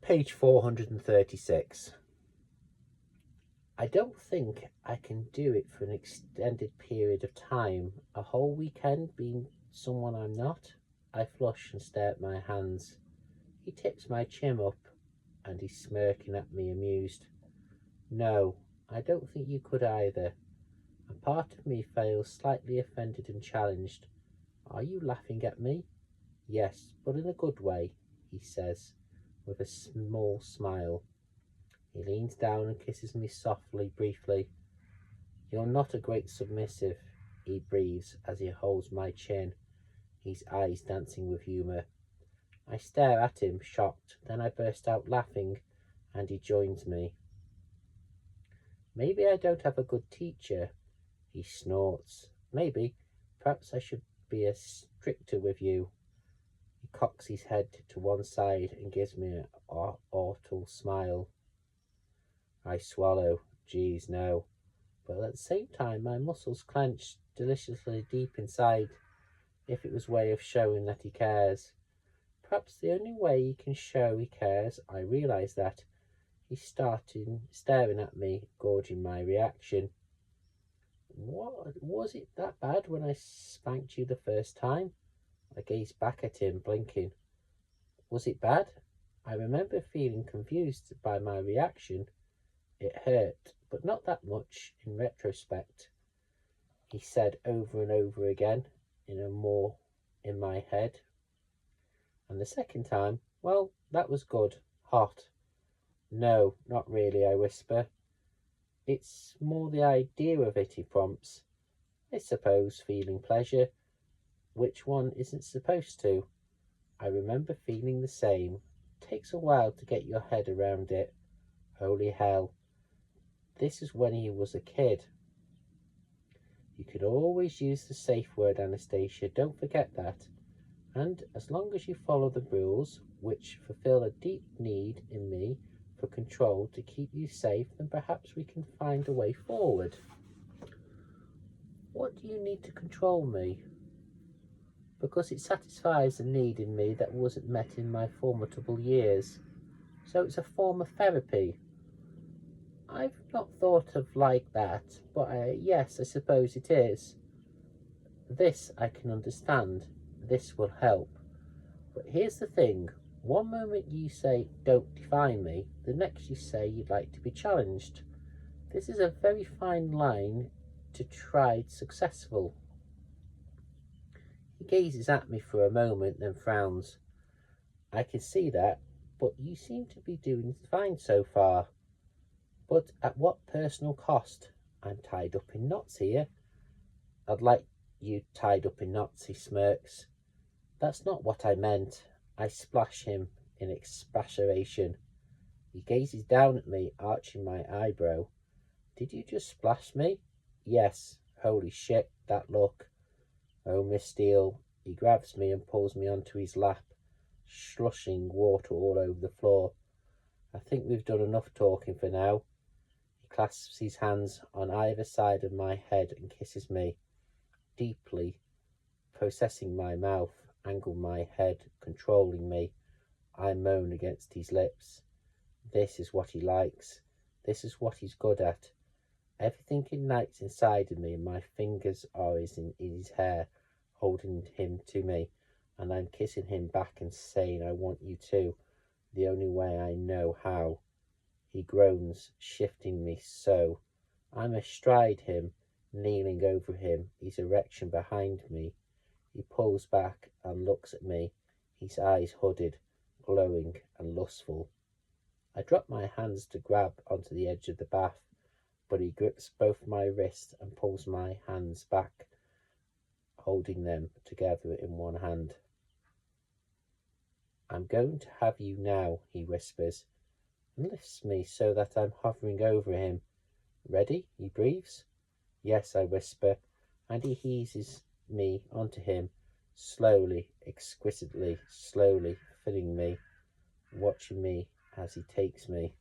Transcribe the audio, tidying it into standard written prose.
Page 436. I don't think I can do it for an extended period of time. A whole weekend being someone I'm not. I flush and stare at my hands. He tips my chin up and he's smirking at me, amused. No, I don't think you could either. A part of me feels slightly offended and challenged. Are you laughing at me? Yes, but in a good way, he says, with a small smile. He leans down and kisses me softly, briefly. You're not a great submissive, he breathes as he holds my chin, his eyes dancing with humour. I stare at him, shocked, then I burst out laughing, and he joins me. Maybe I don't have a good teacher, he snorts. Maybe. Perhaps I should be a stricter with you. He cocks his head to one side and gives me an awful smile. I swallow. Geez, no. But at the same time, my muscles clench deliciously deep inside, if it was a way of showing that he cares. Perhaps the only way he can show he cares, I realise that. He's staring at me, gauging my reaction. What, was it that bad when I spanked you the first time? I gazed back at him, blinking. Was it bad? I remember feeling confused by my reaction. It hurt, but not that much in retrospect, he said over and over again, in my head. And the second time, well, that was good. Hot. No, not really, I whisper. It's more the idea of it, he prompts. I suppose feeling pleasure. Which one isn't supposed to? I remember feeling the same. It takes a while to get your head around it. Holy hell. This is when he was a kid. You can always use the safe word, Anastasia. Don't forget that. And as long as you follow the rules, which fulfill a deep need in me for control to keep you safe, then perhaps we can find a way forward. What do you need to control me? Because it satisfies a need in me that wasn't met in my formidable years. So it's a form of therapy. I've not thought of like that, but yes, I suppose it is. This I can understand. This will help. But here's the thing. One moment you say, don't define me. The next you say you'd like to be challenged. This is a very fine line to try successful. He gazes at me for a moment, then frowns. I can see that, but you seem to be doing fine so far. But at what personal cost? I'm tied up in knots here. I'd like you tied up in knots, he smirks. That's not what I meant. I splash him in expectoration. He gazes down at me, arching my eyebrow. Did you just splash me? Yes. Holy shit, that look. Oh, Miss Steele. He grabs me and pulls me onto his lap, slushing water all over the floor. I think we've done enough talking for now. He clasps his hands on either side of my head and kisses me, deeply processing my mouth, angle my head, controlling me. I moan against his lips. This is what he likes. This is what he's good at. Everything ignites inside of me, and my fingers are in his hair, holding him to me, and I'm kissing him back and saying, I want you too, the only way I know how. He groans, shifting me so. I'm astride him, kneeling over him, his erection behind me. He pulls back and looks at me, his eyes hooded, glowing and lustful. I drop my hands to grab onto the edge of the bath, but he grips both my wrists and pulls my hands back, holding them together in one hand. I'm going to have you now, he whispers, and lifts me so that I'm hovering over him. Ready? He breathes. Yes, I whisper, and he eases me onto him, slowly, exquisitely, slowly, filling me, watching me as he takes me.